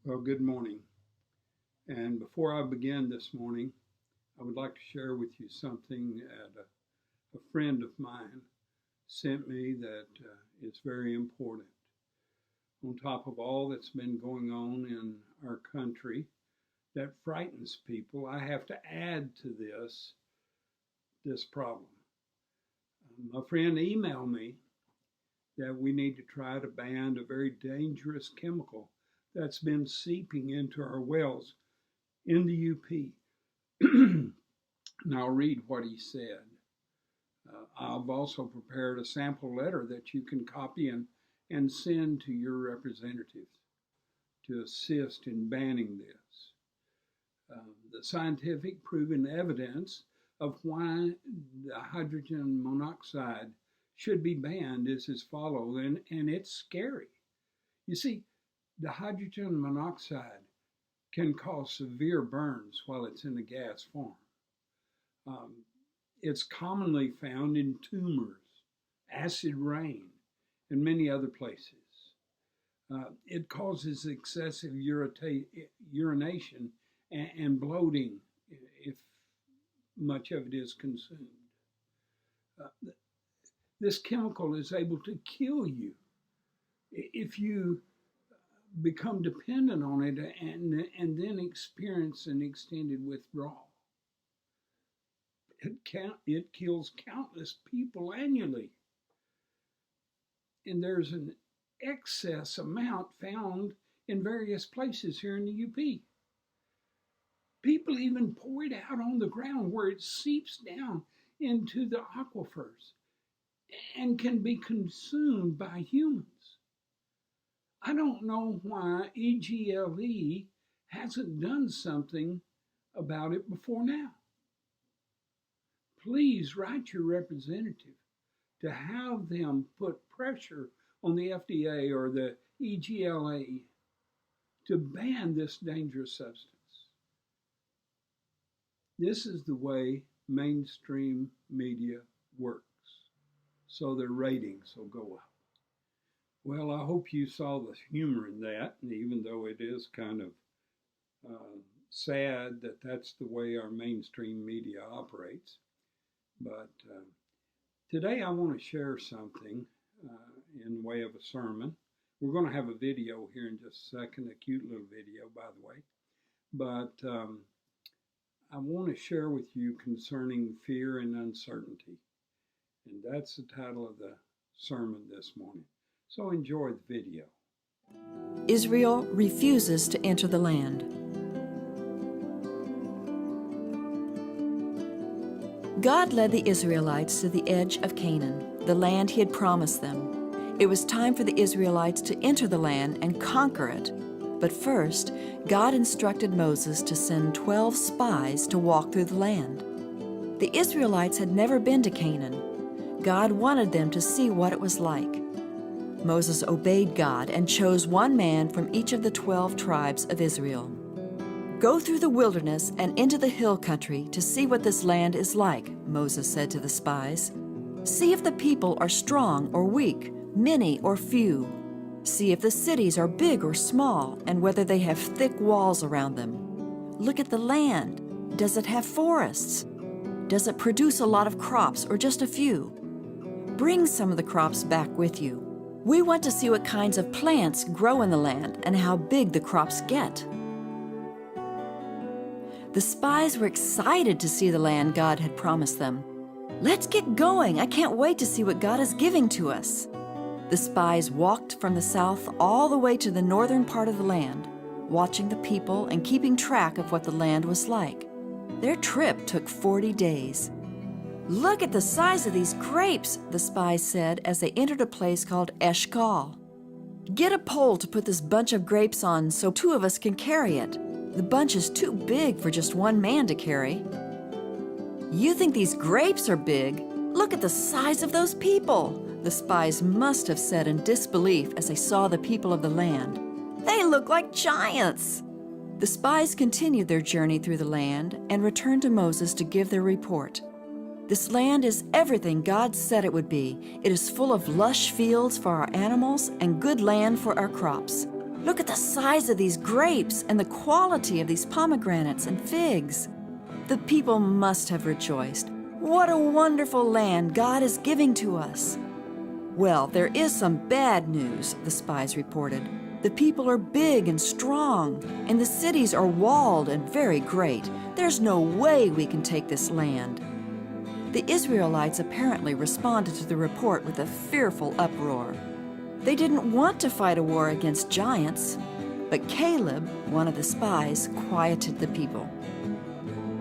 Well, good morning. And before I begin this morning, I would like to share with you something that a friend of mine sent me that is very important. On top of all that's been going on in our country that frightens people, I have to add to this problem. My friend emailed me that we need to try to ban a very dangerous chemical that's been seeping into our wells in the UP. Now I'll read what he said. I've also prepared a sample letter that you can copy and send to your representatives to assist in banning this. The scientific proven evidence of why the hydrogen monoxide should be banned is as follows, and it's scary. You see, the hydrogen monoxide can cause severe burns while it's in a gas form. It's commonly found in tumors, acid rain, and many other places. It causes excessive urination and bloating if much of it is consumed. This chemical is able to kill you if you become dependent on it and then experience an extended withdrawal. It kills countless people annually. And there's an excess amount found in various places here in the UP. People even pour it out on the ground where it seeps down into the aquifers and can be consumed by humans. I don't know why EGLE hasn't done something about it before now. Please write your representative to have them put pressure on the FDA or the EGLA to ban this dangerous substance. This is the way mainstream media works, so their ratings will go up. Well, I hope you saw the humor in that, and even though it is kind of sad that that's the way our mainstream media operates. But today I want to share something in way of a sermon. We're going to have a video here in just a second, a cute little video, by the way. But I want to share with you concerning fear and uncertainty. And that's the title of the sermon this morning. So enjoy the video. Israel refuses to enter the land. God led the Israelites to the edge of Canaan, the land he had promised them. It was time for the Israelites to enter the land and conquer it. But first, God instructed Moses to send 12 spies to walk through the land. The Israelites had never been to Canaan. God wanted them to see what it was like. Moses obeyed God and chose one man from each of the 12 tribes of Israel. Go through the wilderness and into the hill country to see what this land is like, Moses said to the spies. See if the people are strong or weak, many or few. See if the cities are big or small, and whether they have thick walls around them. Look at the land. Does it have forests? Does it produce a lot of crops or just a few? Bring some of the crops back with you. We want to see what kinds of plants grow in the land and how big the crops get. The spies were excited to see the land God had promised them. Let's get going. I can't wait to see what God is giving to us. The spies walked from the south all the way to the northern part of the land, watching the people and keeping track of what the land was like. Their trip took 40 days. Look at the size of these grapes, the spies said as they entered a place called Eshcol. Get a pole to put this bunch of grapes on so 2 of us can carry it. The bunch is too big for just one man to carry. You think these grapes are big? Look at the size of those people, the spies must have said in disbelief as they saw the people of the land. They look like giants. The spies continued their journey through the land and returned to Moses to give their report. This land is everything God said it would be. It is full of lush fields for our animals and good land for our crops. Look at the size of these grapes and the quality of these pomegranates and figs. The people must have rejoiced. What a wonderful land God is giving to us. Well, there is some bad news, the spies reported. The people are big and strong, and the cities are walled and very great. There's no way we can take this land. The Israelites apparently responded to the report with a fearful uproar. They didn't want to fight a war against giants, but Caleb, one of the spies, quieted the people.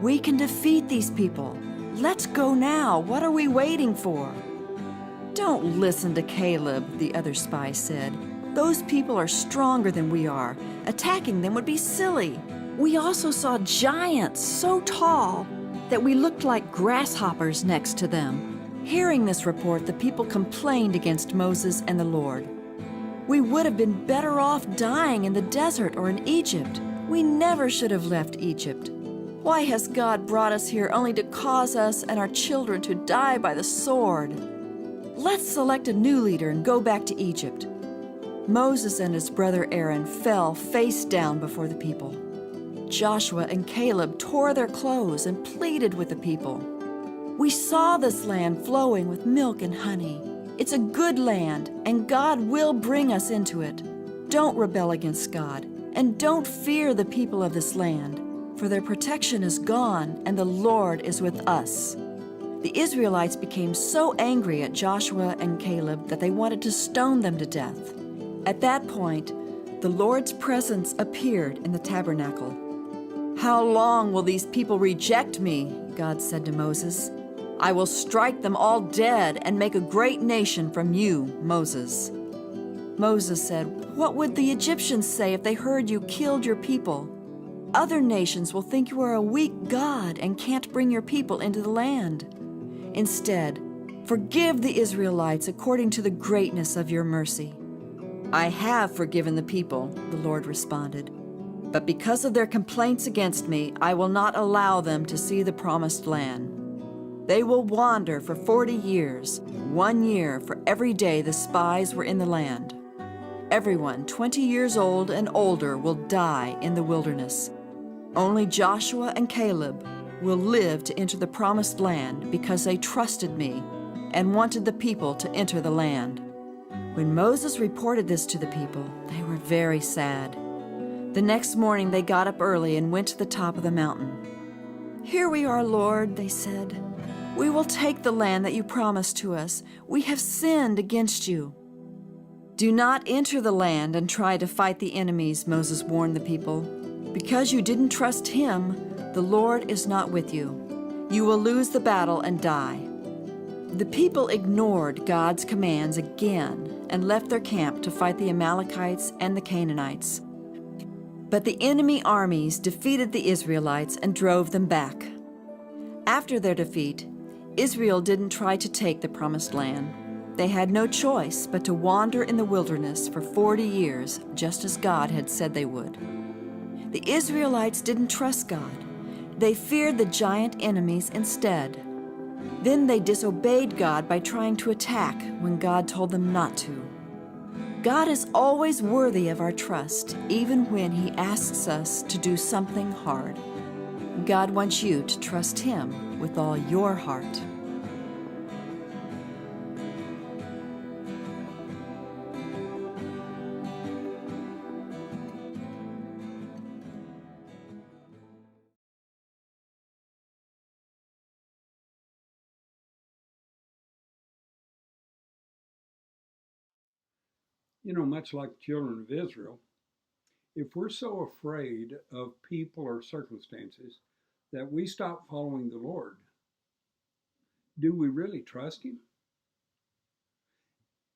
We can defeat these people. Let's go now. What are we waiting for? Don't listen to Caleb, the other spy said. Those people are stronger than we are. Attacking them would be silly. We also saw giants so tall that we looked like grasshoppers next to them. Hearing this report, the people complained against Moses and the Lord. We would have been better off dying in the desert or in Egypt. We never should have left Egypt. Why has God brought us here only to cause us and our children to die by the sword? Let's select a new leader and go back to Egypt. Moses and his brother Aaron fell face down before the people. Joshua and Caleb tore their clothes and pleaded with the people. We saw this land flowing with milk and honey. It's a good land, and God will bring us into it. Don't rebel against God, and don't fear the people of this land, for their protection is gone, and the Lord is with us. The Israelites became so angry at Joshua and Caleb that they wanted to stone them to death. At that point, the Lord's presence appeared in the tabernacle. "How long will these people reject me?" God said to Moses. "I will strike them all dead and make a great nation from you, Moses." Moses said, "What would the Egyptians say if they heard you killed your people? Other nations will think you are a weak God and can't bring your people into the land. Instead, forgive the Israelites according to the greatness of your mercy." "I have forgiven the people," the Lord responded. "But because of their complaints against me, I will not allow them to see the promised land. They will wander for 40 years, 1 year for every day the spies were in the land. Everyone 20 years old and older will die in the wilderness. Only Joshua and Caleb will live to enter the promised land because they trusted me and wanted the people to enter the land." When Moses reported this to the people, they were very sad. The next morning they got up early and went to the top of the mountain. "Here we are, Lord," they said. "We will take the land that you promised to us. We have sinned against you." "Do not enter the land and try to fight the enemies," Moses warned the people. "Because you didn't trust him, the Lord is not with you. You will lose the battle and die." The people ignored God's commands again and left their camp to fight the Amalekites and the Canaanites. But the enemy armies defeated the Israelites and drove them back. After their defeat, Israel didn't try to take the promised land. They had no choice but to wander in the wilderness for 40 years, just as God had said they would. The Israelites didn't trust God. They feared the giant enemies instead. Then they disobeyed God by trying to attack when God told them not to. God is always worthy of our trust, even when He asks us to do something hard. God wants you to trust Him with all your heart. You know, much like the children of Israel, if we're so afraid of people or circumstances that we stop following the Lord, do we really trust Him?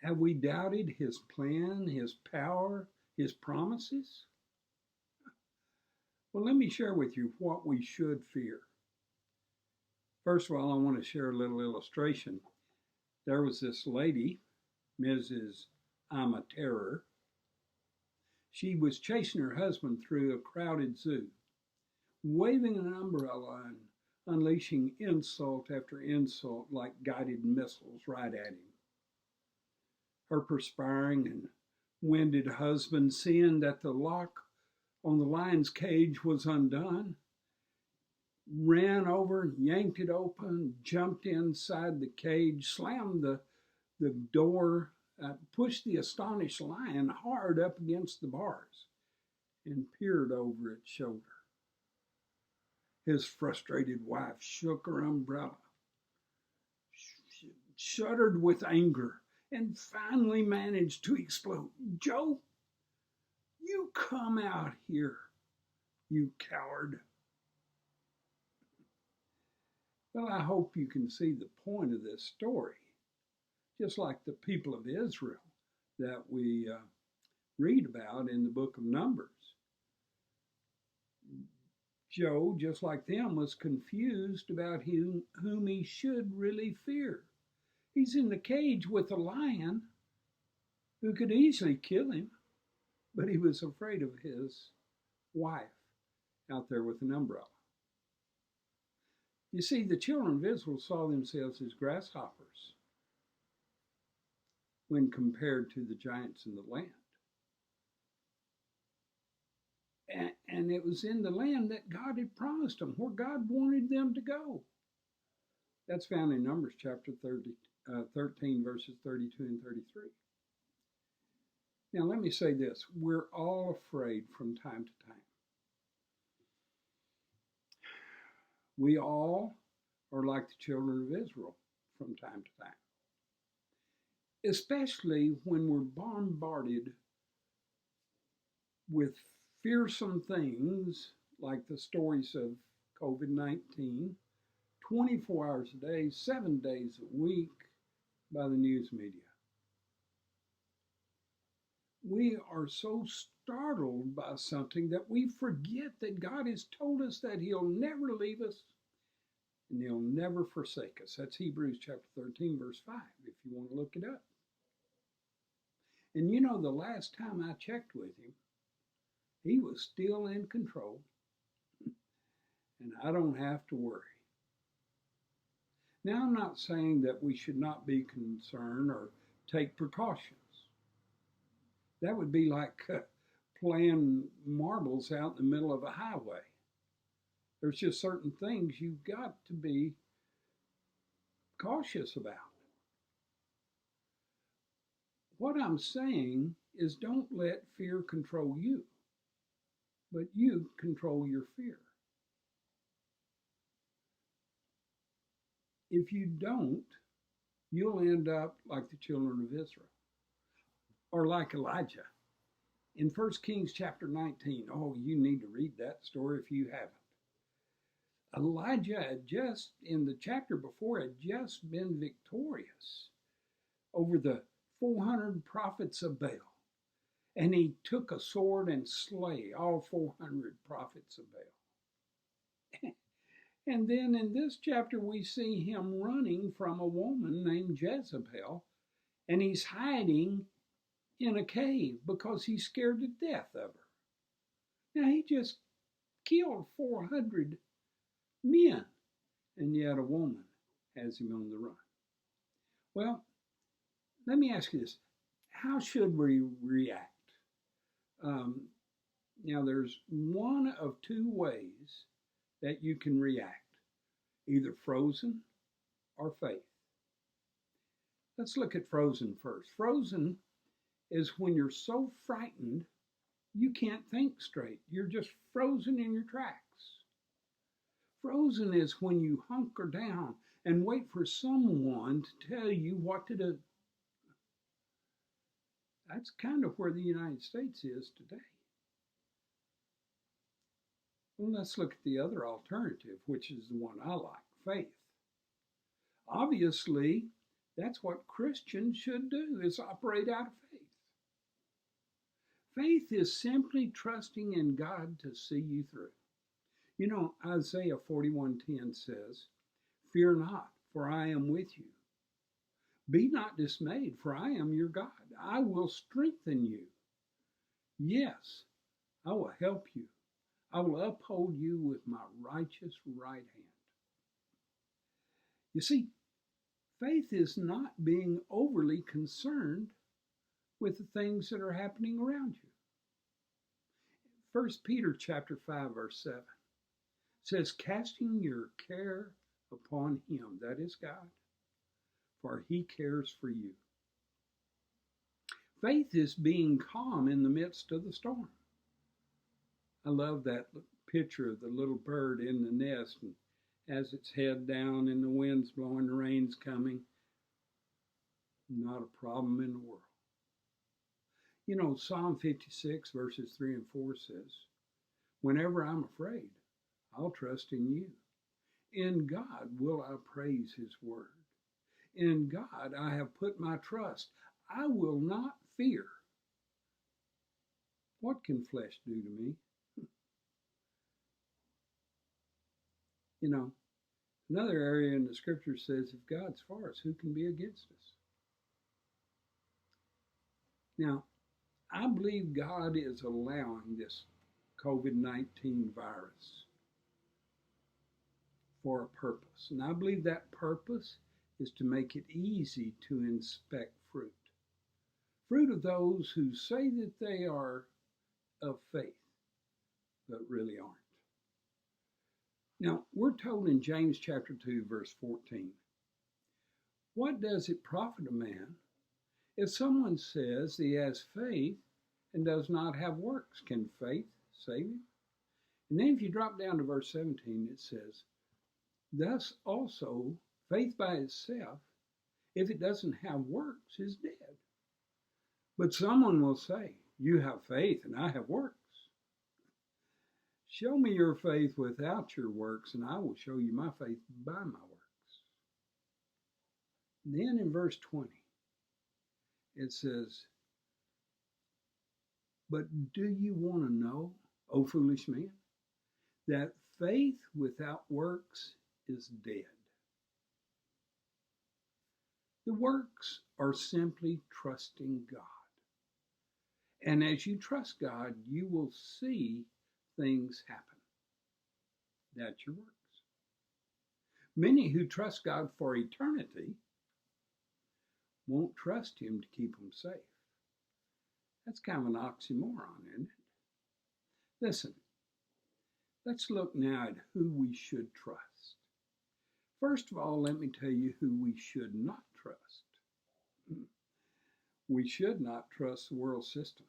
Have we doubted His plan, His power, His promises? Well, let me share with you what we should fear. First of all, I want to share a little illustration. There was this lady, Mrs. I'm a Terror. She was chasing her husband through a crowded zoo, waving an umbrella and unleashing insult after insult like guided missiles right at him. Her perspiring and When did husband sin that the lock on the lion's cage was undone? Ran over, yanked it open, jumped inside the cage, slammed the door, pushed the astonished lion hard up against the bars, and peered over its shoulder. His frustrated wife shook her umbrella, shuddered with anger, and finally managed to explode. Joe, you come out here, you coward. Well, I hope you can see the point of this story. Just like the people of Israel that we read about in the book of Numbers. Joe, just like them, was confused about whom he should really fear. He's in the cage with a lion who could easily kill him, but he was afraid of his wife out there with an umbrella. You see, the children of Israel saw themselves as grasshoppers when compared to the giants in the land. And it was in the land that God had promised them, where God wanted them to go. That's found in Numbers chapter 13, verses 32 and 33. Now, let me say this. We're all afraid from time to time. We all are like the children of Israel from time to time. Especially when we're bombarded with fearsome things like the stories of COVID-19, 24 hours a day, 7 days a week by the news media. We are so startled by something that we forget that God has told us that He'll never leave us and He'll never forsake us. That's Hebrews chapter 13, verse 5, if you want to look it up. And you know, the last time I checked with Him, He was still in control, and I don't have to worry. Now, I'm not saying that we should not be concerned or take precautions. That would be like playing marbles out in the middle of a highway. There's just certain things you've got to be cautious about. What I'm saying is, don't let fear control you, but you control your fear. If you don't, you'll end up like the children of Israel, or like Elijah. In 1 Kings chapter 19, oh, you need to read that story if you haven't. Elijah had just, in the chapter before, had just been victorious over the 400 prophets of Baal. And he took a sword and slay all 400 prophets of Baal. And then in this chapter, we see him running from a woman named Jezebel, and he's hiding in a cave because he's scared to death of her. Now, he just killed 400 men, and yet a woman has him on the run. Well, let me ask you this. How should we react? Now, there's one of two ways that you can react, either frozen or faith. Let's look at frozen first. Frozen is when you're so frightened you can't think straight. You're just frozen in your tracks. Frozen is when you hunker down and wait for someone to tell you what to do. That's kind of where the United States is today. Well, let's look at the other alternative, which is the one I like, faith. Obviously, that's what Christians should do, is operate out of faith. Faith is simply trusting in God to see you through. You know, Isaiah 41:10 says, "Fear not, for I am with you. Be not dismayed, for I am your God. I will strengthen you. Yes, I will help you. I will uphold you with my righteous right hand." You see, faith is not being overly concerned with the things that are happening around you. 1 Peter chapter 5, verse 7 says, casting your care upon him, that is God, for he cares for you. Faith is being calm in the midst of the storm. I love that picture of the little bird in the nest and has its head down and the wind's blowing, the rain's coming. Not a problem in the world. You know, Psalm 56 verses 3 and 4 says, whenever I'm afraid, I'll trust in you. In God will I praise his word. In God I have put my trust. I will not fear. What can flesh do to me? You know, another area in the scripture says, if God's for us, who can be against us? Now, I believe God is allowing this COVID-19 virus for a purpose. And I believe that purpose is to make it easy to inspect fruit. Fruit of those who say that they are of faith, but really aren't. Now, we're told in James chapter 2, verse 14, what does it profit a man if someone says he has faith and does not have works? Can faith save him? And then if you drop down to verse 17, it says, thus also faith by itself, if it doesn't have works, is dead. But someone will say, you have faith and I have works. Show me your faith without your works, and I will show you my faith by my works. Then in verse 20, it says, but do you want to know, O foolish man, that faith without works is dead? The works are simply trusting God. And as you trust God, you will see things happen. That's your works. Many who trust God for eternity won't trust him to keep them safe. That's kind of an oxymoron, isn't it? Listen, let's look now at who we should trust. First of all, let me tell you who we should not trust. We should not trust the world system.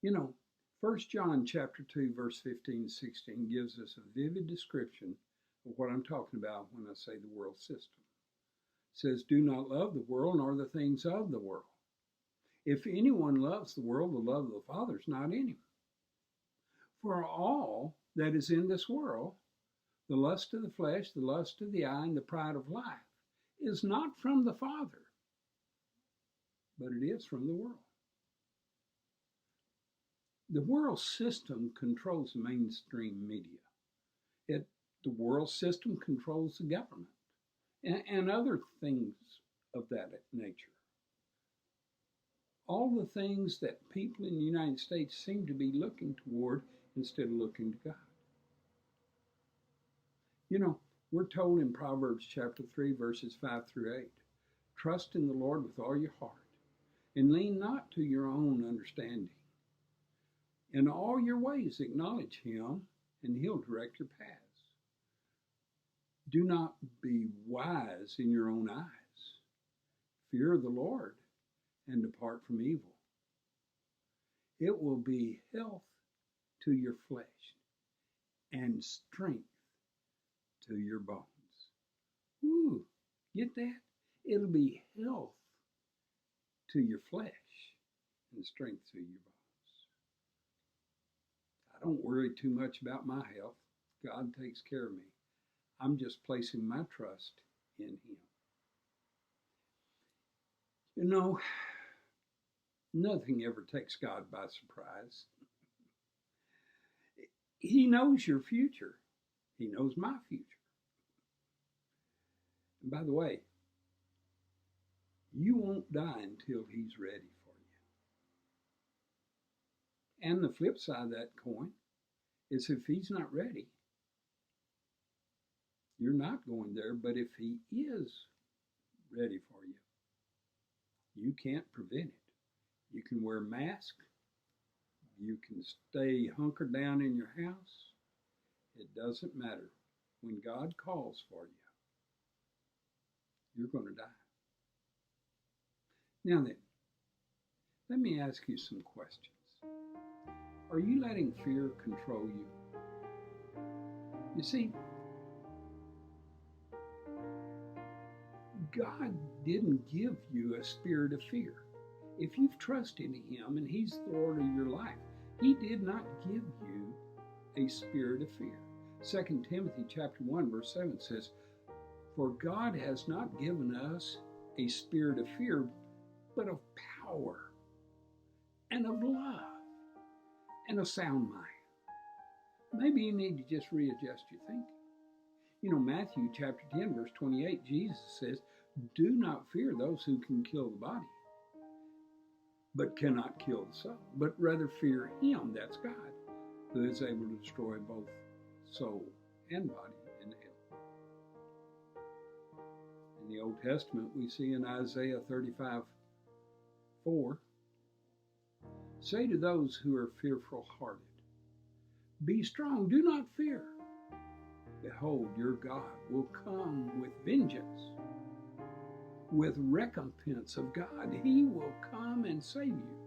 You know, 1 John chapter 2, verse 15 and 16 gives us a vivid description of what I'm talking about when I say the world system. It says, do not love the world nor the things of the world. If anyone loves the world, the love of the Father is not in him. For all that is in this world, the lust of the flesh, the lust of the eye, and the pride of life, is not from the Father, but it is from the world. The world system controls the mainstream media. The world system controls the government and other things of that nature. All the things that people in the United States seem to be looking toward instead of looking to God. You know, we're told in Proverbs chapter 3, verses 5 through 8, trust in the Lord with all your heart and lean not to your own understanding. In all your ways acknowledge him, and he'll direct your paths. Do not be wise in your own eyes. Fear the Lord and depart from evil. It will be health to your flesh and strength to your bones. Ooh, get that? It'll be health to your flesh and strength to your bones. I don't worry too much about my health. God takes care of me. I'm just placing my trust in him. You know, nothing ever takes God by surprise. He knows your future. He knows my future. And by the way, you won't die until he's ready for you. And the flip side of that coin is if he's not ready, you're not going there. But if he is ready for you, you can't prevent it. You can wear a mask. You can stay hunkered down in your house. It doesn't matter. When God calls for you, you're going to die. Now then, let me ask you some questions. Are you letting fear control you? You see, God didn't give you a spirit of fear. If you've trusted Him and He's the Lord of your life, He did not give you a spirit of fear. 2 Timothy chapter 1, verse 7 says, "For God has not given us a spirit of fear, but of power and of love and a sound mind." Maybe you need to just readjust your thinking. You know, Matthew chapter 10, verse 28, Jesus says, "Do not fear those who can kill the body, but cannot kill the soul, but rather fear Him," that's God, "who is able to destroy both soul and body in hell." In the Old Testament, we see in Isaiah 35:4, "Say to those who are fearful-hearted, be strong, do not fear. Behold, your God will come with vengeance, with recompense of God. He will come and save you."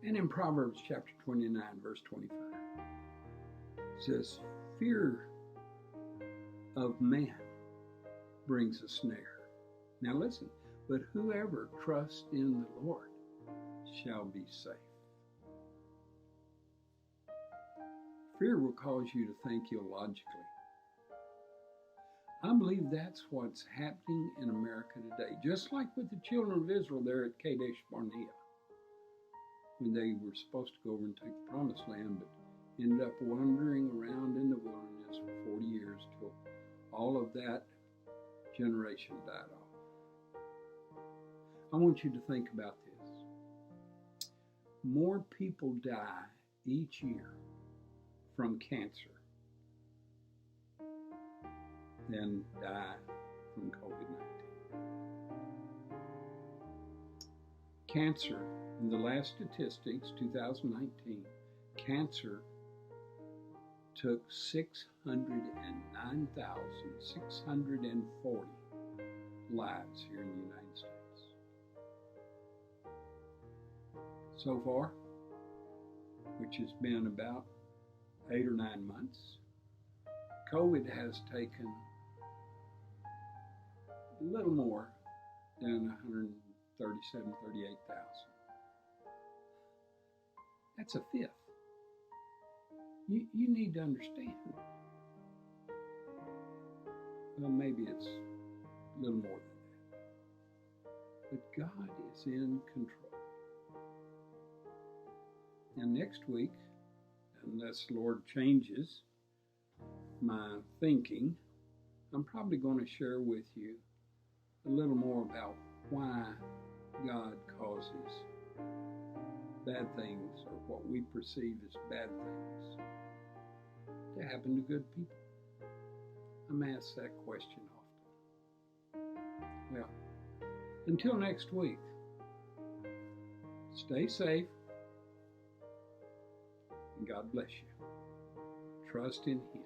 And in Proverbs chapter 29, verse 25, it says, "Fear of man brings a snare." Now listen, "But whoever trusts in the Lord shall be safe." Fear will cause you to think illogically. I believe that's what's happening in America today. Just like with the children of Israel there at Kadesh Barnea, when they were supposed to go over and take the promised land, but ended up wandering around in the wilderness for 40 years till all of that generation died off. I want you to think about this. More people die each year from cancer than die from COVID-19. Cancer, in the last statistics, 2019, cancer took 609,640 lives here in the United States. So far, which has been about 8 or 9 months, COVID has taken a little more than 137,000, 38,000. That's a fifth. You need to understand. Well, maybe it's a little more than that. But God is in control. And next week, unless the Lord changes my thinking, I'm probably going to share with you a little more about why God causes bad things, or what we perceive as bad things, to happen to good people. I'm asked that question often. Well, until next week, stay safe, and God bless you. Trust in Him.